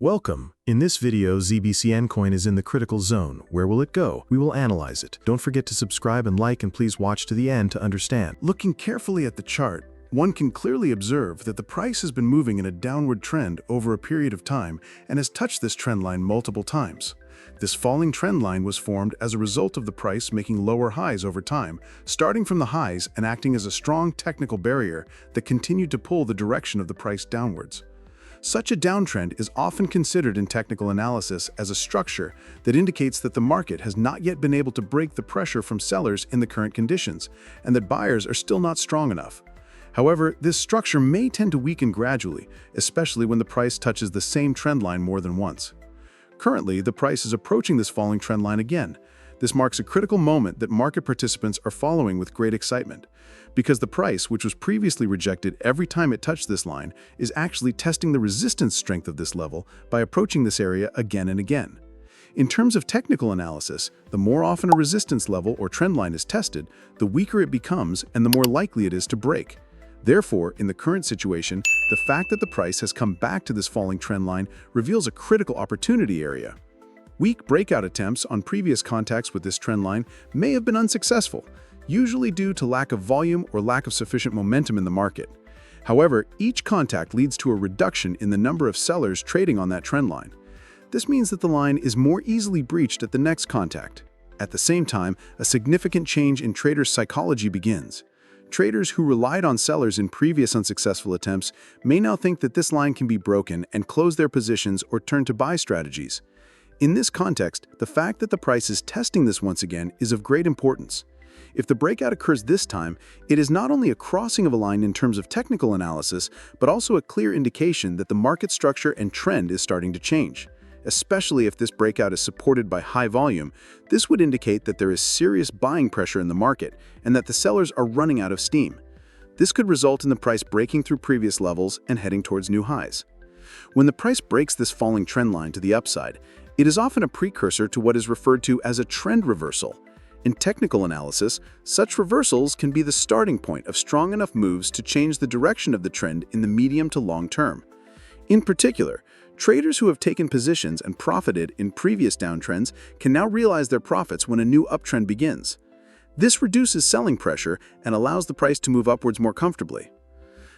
Welcome. In this video, ZBCN coin is in the critical zone. Where will it go? We will analyze it. Don't forget to subscribe and like, and please watch to the end to understand. Looking carefully at the chart, one can clearly observe that the price has been moving in a downward trend over a period of time and has touched this trend line multiple times. This falling trend line was formed as a result of the price making lower highs over time, starting from the highs and acting as a strong technical barrier that continued to pull the direction of the price downwards. Such a downtrend is often considered in technical analysis as a structure that indicates that the market has not yet been able to break the pressure from sellers in the current conditions, and that buyers are still not strong enough. However, this structure may tend to weaken gradually, especially when the price touches the same trend line more than once. Currently, the price is approaching this falling trend line again. This marks a critical moment that market participants are following with great excitement, because the price, which was previously rejected every time it touched this line, is actually testing the resistance strength of this level by approaching this area again and again. In terms of technical analysis, the more often a resistance level or trend line is tested, the weaker it becomes and the more likely it is to break. Therefore, in the current situation, the fact that the price has come back to this falling trend line reveals a critical opportunity area. Weak breakout attempts on previous contacts with this trend line may have been unsuccessful, usually due to lack of volume or lack of sufficient momentum in the market. However, each contact leads to a reduction in the number of sellers trading on that trend line. This means that the line is more easily breached at the next contact. At the same time, a significant change in traders' psychology begins. Traders who relied on sellers in previous unsuccessful attempts may now think that this line can be broken and close their positions or turn to buy strategies. In this context, the fact that the price is testing this once again is of great importance. If the breakout occurs this time, it is not only a crossing of a line in terms of technical analysis, but also a clear indication that the market structure and trend is starting to change. Especially if this breakout is supported by high volume, this would indicate that there is serious buying pressure in the market and that the sellers are running out of steam. This could result in the price breaking through previous levels and heading towards new highs. When the price breaks this falling trend line to the upside, it is often a precursor to what is referred to as a trend reversal. In technical analysis, such reversals can be the starting point of strong enough moves to change the direction of the trend in the medium to long term. In particular, traders who have taken positions and profited in previous downtrends can now realize their profits when a new uptrend begins. This reduces selling pressure and allows the price to move upwards more comfortably.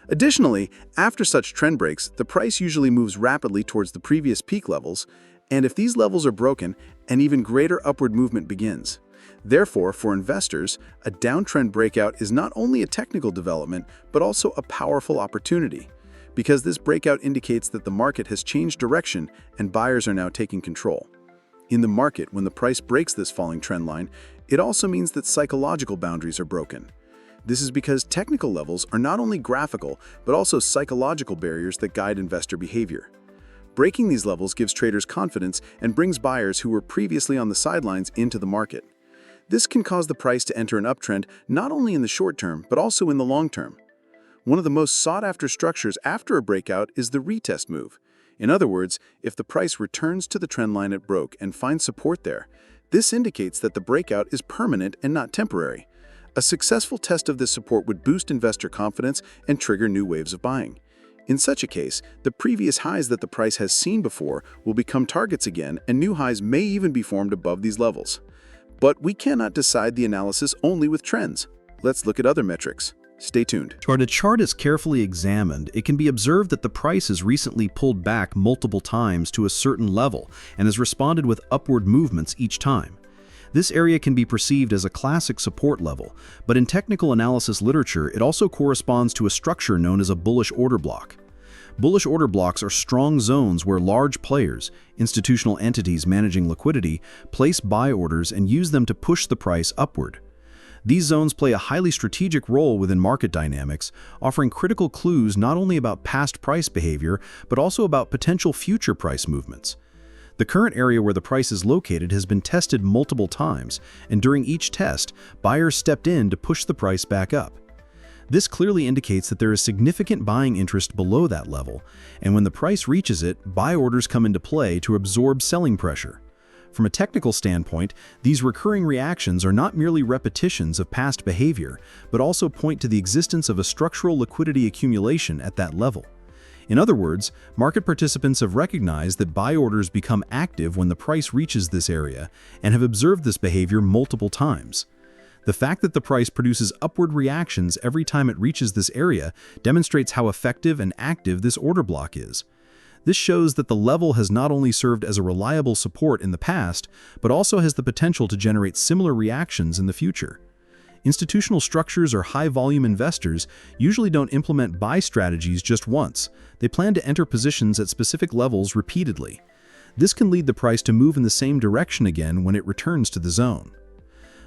Additionally, after such trend breaks, the price usually moves rapidly towards the previous peak levels, and if these levels are broken, an even greater upward movement begins. Therefore, for investors, a downtrend breakout is not only a technical development, but also a powerful opportunity, because this breakout indicates that the market has changed direction and buyers are now taking control. In the market, when the price breaks this falling trend line, it also means that psychological boundaries are broken. This is because technical levels are not only graphical, but also psychological barriers that guide investor behavior. Breaking these levels gives traders confidence and brings buyers who were previously on the sidelines into the market. This can cause the price to enter an uptrend not only in the short term, but also in the long term. One of the most sought-after structures after a breakout is the retest move. In other words, if the price returns to the trend line it broke and finds support there, this indicates that the breakout is permanent and not temporary. A successful test of this support would boost investor confidence and trigger new waves of buying. In such a case, the previous highs that the price has seen before will become targets again, and new highs may even be formed above these levels. But we cannot decide the analysis only with trends. Let's look at other metrics. Stay tuned. When a chart is carefully examined, it can be observed that the price has recently pulled back multiple times to a certain level and has responded with upward movements each time. This area can be perceived as a classic support level, but in technical analysis literature, it also corresponds to a structure known as a bullish order block. Bullish order blocks are strong zones where large players, institutional entities managing liquidity, place buy orders and use them to push the price upward. These zones play a highly strategic role within market dynamics, offering critical clues not only about past price behavior, but also about potential future price movements. The current area where the price is located has been tested multiple times, and during each test, buyers stepped in to push the price back up. This clearly indicates that there is significant buying interest below that level, and when the price reaches it, buy orders come into play to absorb selling pressure. From a technical standpoint, these recurring reactions are not merely repetitions of past behavior, but also point to the existence of a structural liquidity accumulation at that level. In other words, market participants have recognized that buy orders become active when the price reaches this area and have observed this behavior multiple times. The fact that the price produces upward reactions every time it reaches this area demonstrates how effective and active this order block is. This shows that the level has not only served as a reliable support in the past, but also has the potential to generate similar reactions in the future. Institutional structures or high-volume investors usually don't implement buy strategies just once. They plan to enter positions at specific levels repeatedly. This can lead the price to move in the same direction again when it returns to the zone.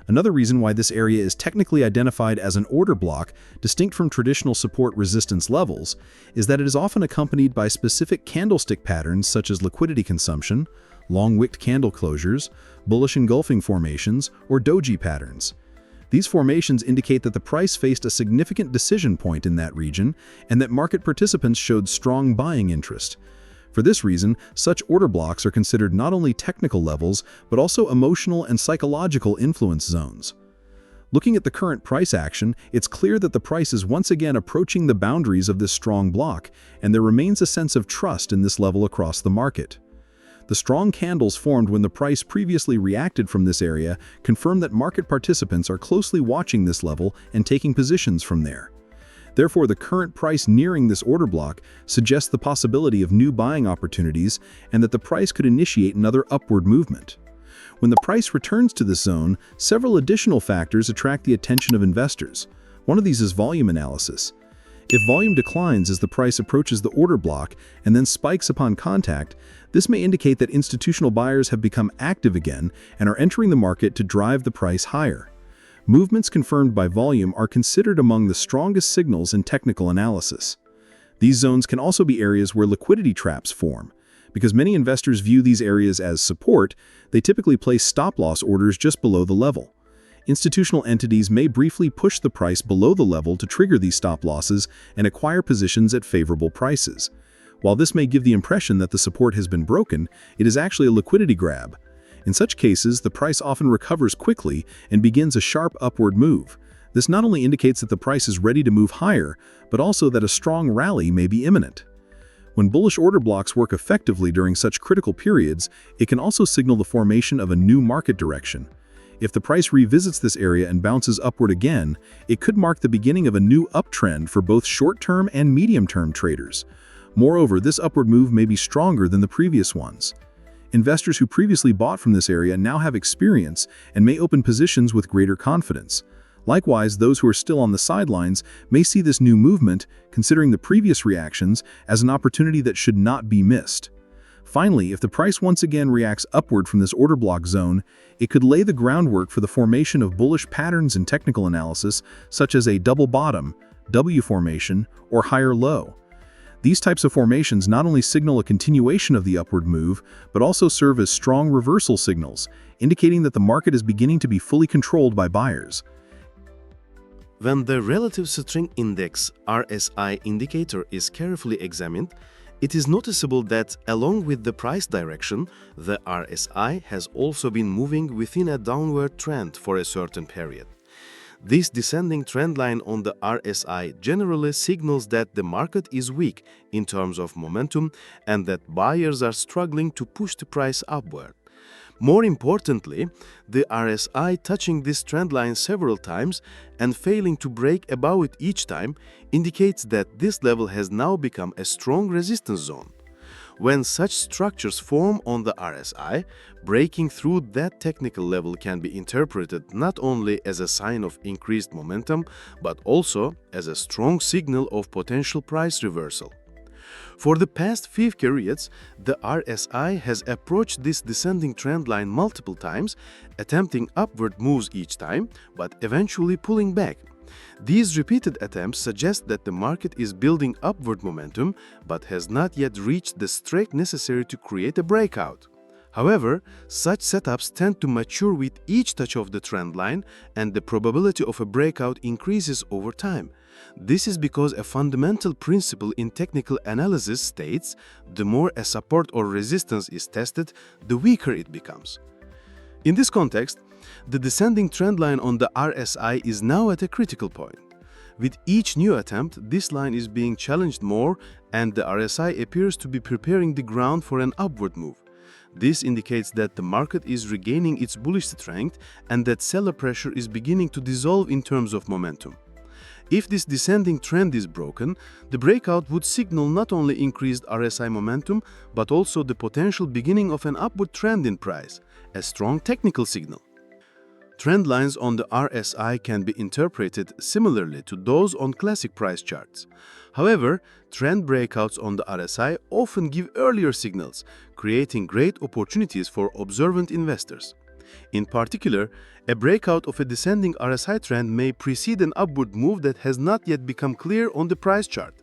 Another reason why this area is technically identified as an order block, distinct from traditional support resistance levels, is that it is often accompanied by specific candlestick patterns such as liquidity consumption, long-wicked candle closures, bullish engulfing formations, or doji patterns. These formations indicate that the price faced a significant decision point in that region and that market participants showed strong buying interest. For this reason, such order blocks are considered not only technical levels, but also emotional and psychological influence zones. Looking at the current price action, it's clear that the price is once again approaching the boundaries of this strong block, and there remains a sense of trust in this level across the market. The strong candles formed when the price previously reacted from this area confirm that market participants are closely watching this level and taking positions from there. Therefore, the current price nearing this order block suggests the possibility of new buying opportunities and that the price could initiate another upward movement. When the price returns to this zone, several additional factors attract the attention of investors. One of these is volume analysis. If volume declines as the price approaches the order block and then spikes upon contact, this may indicate that institutional buyers have become active again and are entering the market to drive the price higher. Movements confirmed by volume are considered among the strongest signals in technical analysis. These zones can also be areas where liquidity traps form. Because many investors view these areas as support, they typically place stop-loss orders just below the level. Institutional entities may briefly push the price below the level to trigger these stop-losses and acquire positions at favorable prices. While this may give the impression that the support has been broken, it is actually a liquidity grab. In such cases, the price often recovers quickly and begins a sharp upward move. This not only indicates that the price is ready to move higher, but also that a strong rally may be imminent. When bullish order blocks work effectively during such critical periods, it can also signal the formation of a new market direction. If the price revisits this area and bounces upward again, it could mark the beginning of a new uptrend for both short-term and medium-term traders. Moreover, this upward move may be stronger than the previous ones. Investors who previously bought from this area now have experience and may open positions with greater confidence. Likewise, those who are still on the sidelines may see this new movement, considering the previous reactions, as an opportunity that should not be missed. Finally, if the price once again reacts upward from this order block zone, it could lay the groundwork for the formation of bullish patterns in technical analysis, such as a double bottom, W formation, or higher low. These types of formations not only signal a continuation of the upward move, but also serve as strong reversal signals, indicating that the market is beginning to be fully controlled by buyers. When the Relative Strength Index (RSI) indicator is carefully examined, it is noticeable that, along with the price direction, the RSI has also been moving within a downward trend for a certain period. This descending trend line on the RSI generally signals that the market is weak in terms of momentum and that buyers are struggling to push the price upward. More importantly, the RSI touching this trend line several times and failing to break above it each time indicates that this level has now become a strong resistance zone. When such structures form on the RSI, breaking through that technical level can be interpreted not only as a sign of increased momentum, but also as a strong signal of potential price reversal. For the past few periods, the RSI has approached this descending trend line multiple times, attempting upward moves each time, but eventually pulling back. These repeated attempts suggest that the market is building upward momentum, but has not yet reached the strength necessary to create a breakout. However, such setups tend to mature with each touch of the trend line, and the probability of a breakout increases over time. This is because a fundamental principle in technical analysis states the more a support or resistance is tested, the weaker it becomes. In this context, the descending trend line on the RSI is now at a critical point. With each new attempt, this line is being challenged more and the RSI appears to be preparing the ground for an upward move. This indicates that the market is regaining its bullish strength and that seller pressure is beginning to dissolve in terms of momentum. If this descending trend is broken, the breakout would signal not only increased RSI momentum, but also the potential beginning of an upward trend in price, a strong technical signal. Trend lines on the RSI can be interpreted similarly to those on classic price charts. However, trend breakouts on the RSI often give earlier signals, creating great opportunities for observant investors. In particular, a breakout of a descending RSI trend may precede an upward move that has not yet become clear on the price chart.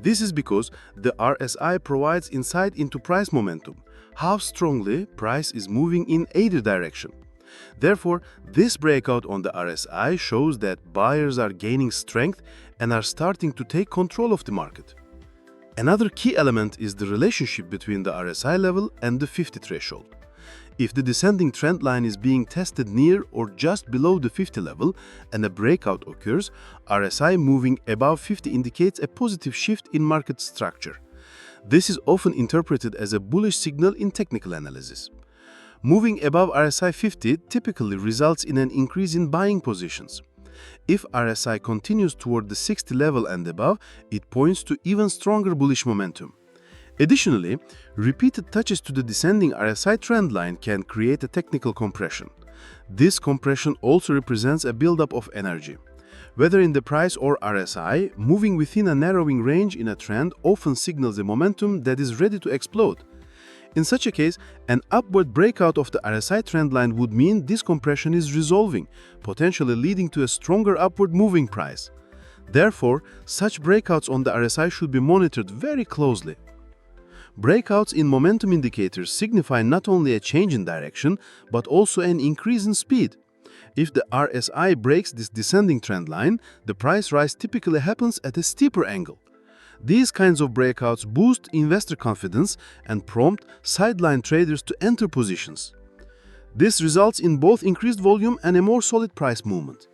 This is because the RSI provides insight into price momentum, how strongly price is moving in either direction. Therefore, this breakout on the RSI shows that buyers are gaining strength and are starting to take control of the market. Another key element is the relationship between the RSI level and the 50 threshold. If the descending trend line is being tested near or just below the 50 level and a breakout occurs, RSI moving above 50 indicates a positive shift in market structure. This is often interpreted as a bullish signal in technical analysis. Moving above RSI 50 typically results in an increase in buying positions. If RSI continues toward the 60 level and above, it points to even stronger bullish momentum. Additionally, repeated touches to the descending RSI trend line can create a technical compression. This compression also represents a buildup of energy. Whether in the price or RSI, moving within a narrowing range in a trend often signals a momentum that is ready to explode. In such a case, an upward breakout of the RSI trend line would mean this compression is resolving, potentially leading to a stronger upward moving price. Therefore, such breakouts on the RSI should be monitored very closely. Breakouts in momentum indicators signify not only a change in direction, but also an increase in speed. If the RSI breaks this descending trend line, the price rise typically happens at a steeper angle. These kinds of breakouts boost investor confidence and prompt sideline traders to enter positions. This results in both increased volume and a more solid price movement.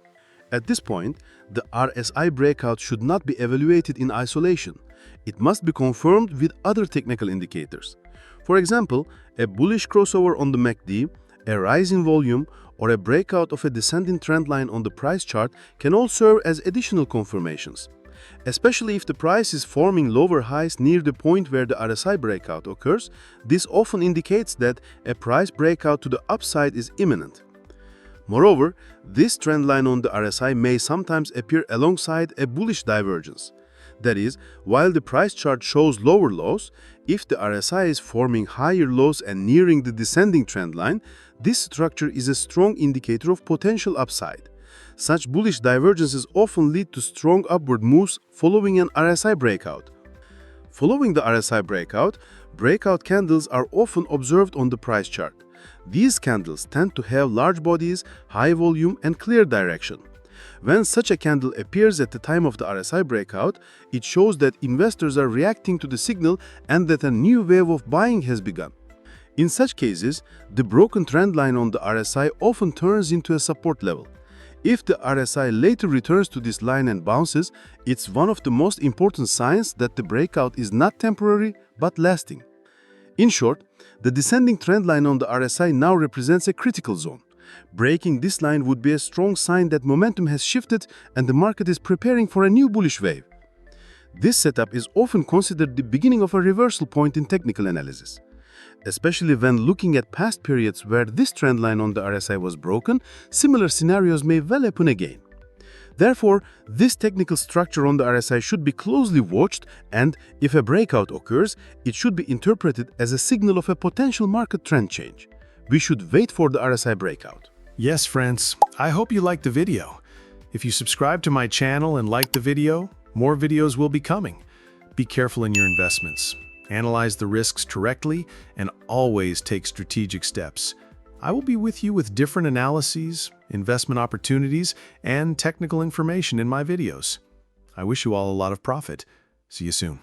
At this point, the RSI breakout should not be evaluated in isolation. It must be confirmed with other technical indicators. For example, a bullish crossover on the MACD, a rise in volume, or a breakout of a descending trend line on the price chart can all serve as additional confirmations. Especially if the price is forming lower highs near the point where the RSI breakout occurs, this often indicates that a price breakout to the upside is imminent. Moreover, this trend line on the RSI may sometimes appear alongside a bullish divergence. That is, while the price chart shows lower lows, if the RSI is forming higher lows and nearing the descending trend line, this structure is a strong indicator of potential upside. Such bullish divergences often lead to strong upward moves following an RSI breakout. Following the RSI breakout, breakout candles are often observed on the price chart. These candles tend to have large bodies, high volume, and clear direction. When such a candle appears at the time of the RSI breakout, it shows that investors are reacting to the signal and that a new wave of buying has begun. In such cases, the broken trend line on the RSI often turns into a support level. If the RSI later returns to this line and bounces, it's one of the most important signs that the breakout is not temporary but lasting. In short, the descending trend line on the RSI now represents a critical zone. Breaking this line would be a strong sign that momentum has shifted and the market is preparing for a new bullish wave. This setup is often considered the beginning of a reversal point in technical analysis. Especially when looking at past periods where this trend line on the RSI was broken, similar scenarios may well happen again. Therefore, this technical structure on the RSI should be closely watched and, if a breakout occurs, it should be interpreted as a signal of a potential market trend change. We should wait for the RSI breakout. Yes, friends, I hope you liked the video. If you subscribe to my channel and like the video, more videos will be coming. Be careful in your investments. Analyze the risks correctly and always take strategic steps. I will be with you with different analyses, investment opportunities, and technical information in my videos. I wish you all a lot of profit. See you soon.